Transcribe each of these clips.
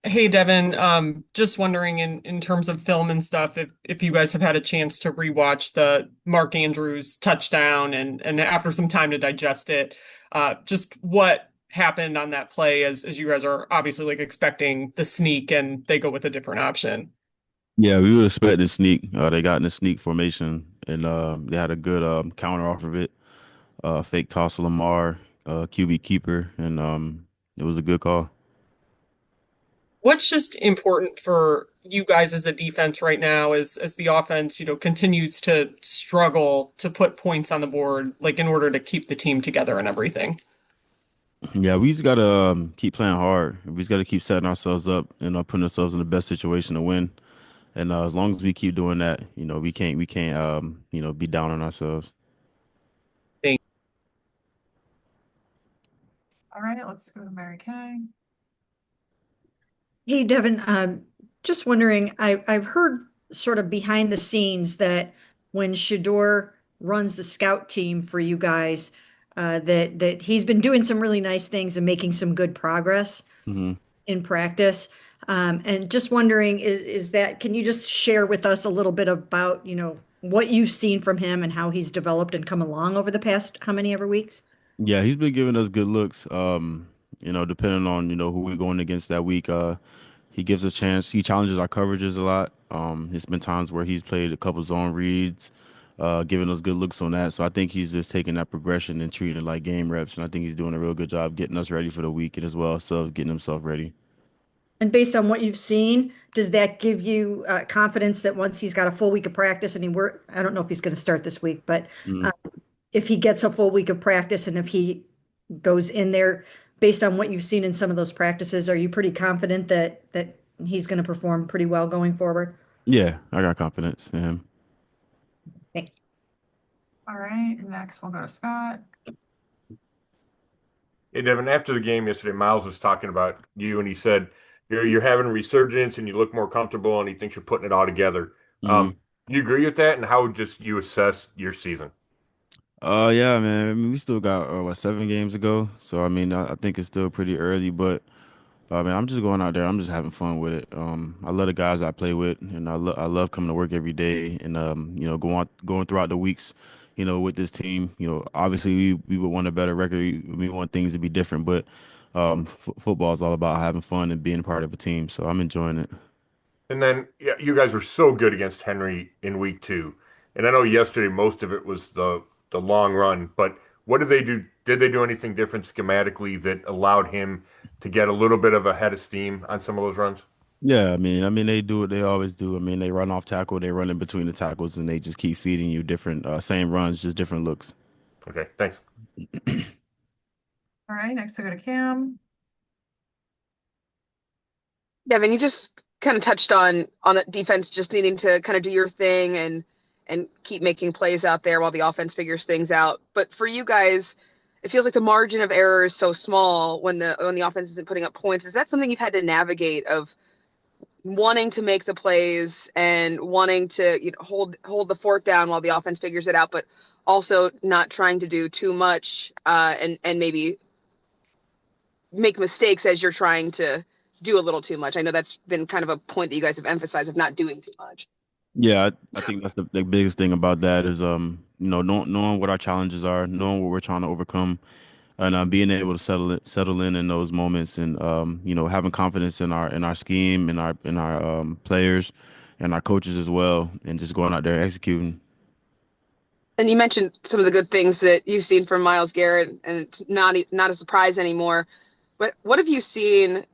Hey Devin, just wondering in terms of film and stuff, if you guys have had a chance to rewatch the Mark Andrews touchdown and after some time to digest it, just what happened on that play as you guys are obviously like expecting the sneak and they go with a different option. Yeah, we were expecting sneak. They got in a sneak formation, and they had a good counter off of it. Fake toss to Lamar, QB keeper, and it was a good call. What's just important for you guys as a defense right now as the offense, continues to struggle to put points on the board, like in order to keep the team together and everything? Yeah, we just gotta keep playing hard. We just gotta keep setting ourselves up and putting ourselves in the best situation to win. And as long as we keep doing that, we can't be down on ourselves. All right, let's go to Mary Kay. Hey, Devin, just wondering, I've heard sort of behind the scenes that when Shador runs the scout team for you guys, that he's been doing some really nice things and making some good progress hmm in practice. And just wondering, is that, can you just share with us a little bit about, what you've seen from him and how he's developed and come along over the past how many ever weeks? Yeah, he's been giving us good looks. Depending on who we're going against that week. He gives us a chance. He challenges our coverages a lot. It's been times where he's played a couple zone reads, giving us good looks on that. So I think he's just taking that progression and treating it like game reps. And I think he's doing a real good job getting us ready for the weekend as well. So getting himself ready. And based on what you've seen, does that give you confidence that once he's got a full week of practice and I don't know if he's going to start this week, but Mm. uh, if he gets a full week of practice and if he goes in there, based on what you've seen in some of those practices, are you pretty confident that he's going to perform pretty well going forward? Yeah, I got confidence in him. Thanks. All right, next we'll go to Scott. Hey Devin, after the game yesterday, Miles was talking about you, and he said you're having a resurgence and you look more comfortable, and he thinks you're putting it all together. Mm. Do you agree with that? And how would just you assess your season? Yeah, man. I mean, we still got what 7 games ago, so I mean, I think it's still pretty early, but man, I'm just going out there. I'm just having fun with it. I love the guys I play with, and I love coming to work every day, and going throughout the weeks, with this team. Obviously we would want a better record. We want things to be different, but football is all about having fun and being part of a team. So I'm enjoying it. And then yeah, you guys were so good against Henry in week two. And I know yesterday most of it was the long run, but what did they do? Did they do anything different schematically that allowed him to get a little bit of a head of steam on some of those runs? Yeah, I mean they do what they always do. I mean they run off tackle, they run in between the tackles, and they just keep feeding you different same runs, just different looks. Okay, thanks. All right, next we'll go to Cam. Devin, you just kind of touched on the defense just needing to kind of do your thing and keep making plays out there while the offense figures things out. But for you guys, it feels like the margin of error is so small when the offense isn't putting up points. Is that something you've had to navigate of wanting to make the plays and wanting to hold the fort down while the offense figures it out, but also not trying to do too much and maybe make mistakes as you're trying to do a little too much. I know that's been kind of a point that you guys have emphasized of not doing too much. Yeah, I think that's the biggest thing about that is knowing what our challenges are, knowing what we're trying to overcome, and being able to settle in those moments, and having confidence in our scheme, in our players, and our coaches as well, and just going out there executing. And you mentioned some of the good things that you've seen from Miles Garrett, and it's not a surprise anymore. But what have you seen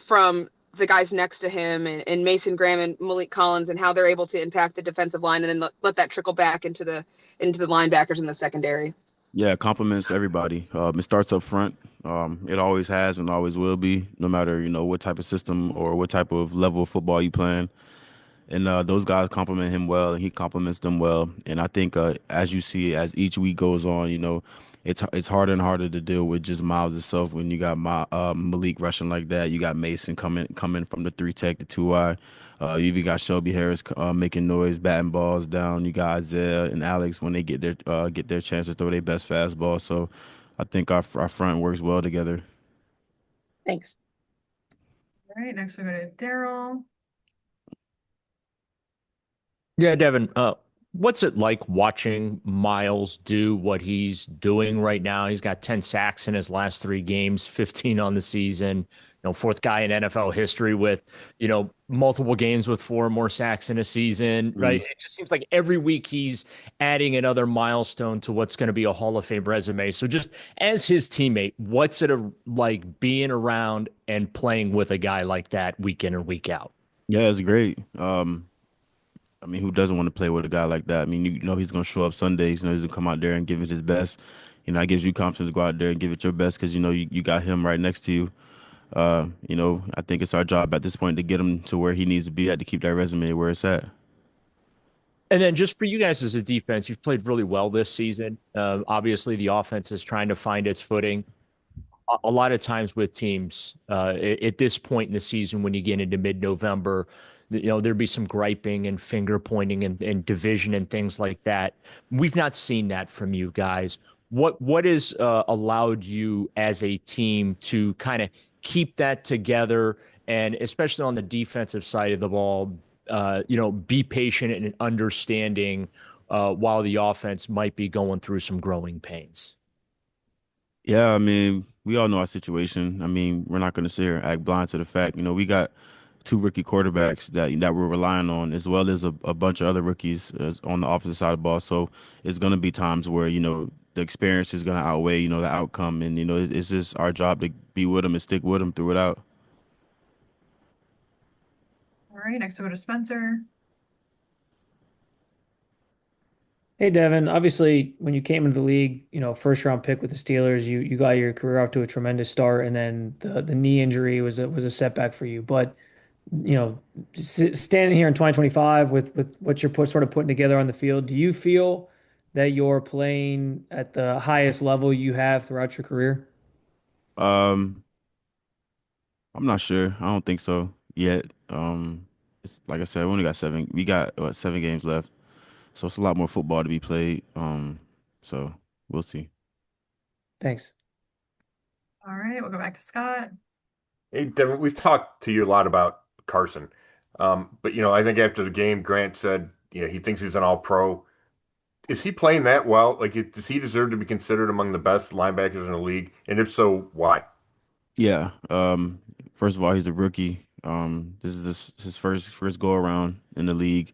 from the guys next to him and Mason Graham and Malik Collins and how they're able to impact the defensive line and then let that trickle back into the linebackers in the secondary? Yeah, compliments to everybody. It starts up front. It always has and always will be, no matter what type of system or what type of level of football you playing. And those guys compliment him well, and he compliments them well. And I think as you see, as each week goes on, it's harder and harder to deal with just Miles itself when you got Malik rushing like that. You got Mason coming from the three tech, the two eye. You even got Shelby Harris making noise, batting balls down. You got Isaiah and Alex when they get their chance to throw their best fastball. So I think our front works well together. Thanks. All right, next we'll go to Daryl. Yeah, Devin, what's it like watching Miles do what he's doing right now? He's got 10 sacks in his last three games, 15 on the season. Fourth guy in NFL history with, multiple games with four or more sacks in a season, right? Mm. It just seems like every week he's adding another milestone to what's going to be a Hall of Fame resume. So just as his teammate, what's it like being around and playing with a guy like that week in and week out? Yeah, it's great. I mean, who doesn't want to play with a guy like that? I mean, you know he's gonna show up Sundays. You know he's gonna come out there and give it his best. That gives you confidence to go out there and give it your best because you got him right next to you. I think it's our job at this point to get him to where he needs to be at to keep that resume where it's at. And then just for you guys as a defense, you've played really well this season. Obviously, the offense is trying to find its footing. A lot of times with teams at this point in the season, when you get into mid-November, there'd be some griping and finger pointing and division and things like that. We've not seen that from you guys. What has allowed you as a team to kind of keep that together, and especially on the defensive side of the ball, be patient and understanding while the offense might be going through some growing pains? Yeah, I mean, we all know our situation. I mean, we're not going to sit here and act blind to the fact. We got two rookie quarterbacks that we're relying on, as well as a bunch of other rookies on the opposite side of the ball. So it's going to be times where the experience is going to outweigh the outcome, and it's just our job to be with them and stick with them through it out. All right, next we'll go to Spencer. Hey Devin, obviously when you came into the league, first round pick with the Steelers, you got your career off to a tremendous start, and then the knee injury was a setback for you. But standing here in 2025 with what you're sort of putting together on the field, do you feel that you're playing at the highest level you have throughout your career? Um, I'm not sure. I don't think so yet. It's like I said, we only got seven. We got 7 games left, so it's a lot more football to be played. So we'll see. Thanks. All right, we'll go back to Scott. Hey, Devin, we've talked to you a lot about Carson. But I think after the game, Grant said, he thinks he's an all-pro. Is he playing that well? Like, does he deserve to be considered among the best linebackers in the league? And if so, why? Yeah. First of all, he's a rookie. This is his first go around in the league,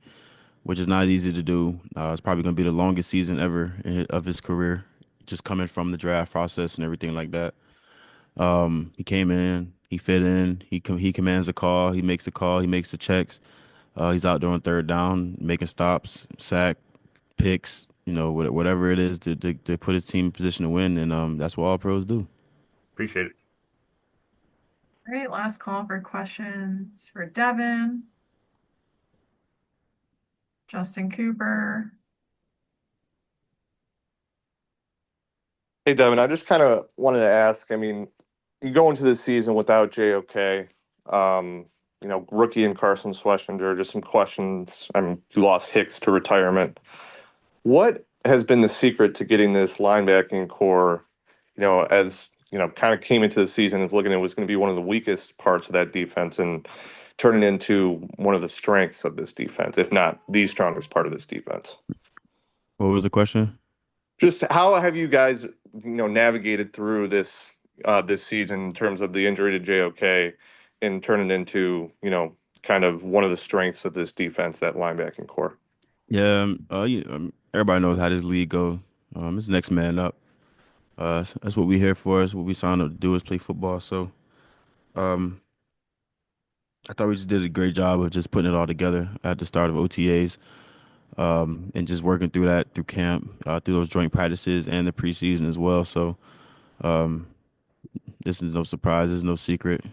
which is not easy to do. It's probably going to be the longest season ever of his career, just coming from the draft process and everything like that. He came in, he fit in, he commands a call, he makes a call, he makes the checks. He's out there on third down, making stops, sack, picks, whatever it is to put his team in position to win, and that's what all pros do. Appreciate it. All right, last call for questions for Devin. Justin Cooper. Hey, Devin, I just kind of wanted to ask, I mean, you go into this season without JOK, rookie and Carson Schlesinger, just some questions. I mean, you lost Hicks to retirement. What has been the secret to getting this linebacking core, as, kind of came into the season as looking at it was going to be one of the weakest parts of that defense and turning into one of the strengths of this defense, if not the strongest part of this defense? What was the question? Just how have you guys, navigated through this season in terms of the injury to JOK and turn it into, kind of one of the strengths of this defense, that linebacking core? Yeah, everybody knows how this league go. It's next man up. That's what we here for. That's what we signed up to do is play football. So, um, I thought we just did a great job of just putting it all together at the start of OTAs, and just working through that through camp, through those joint practices and the preseason as well. So, this is no surprise. It's no secret.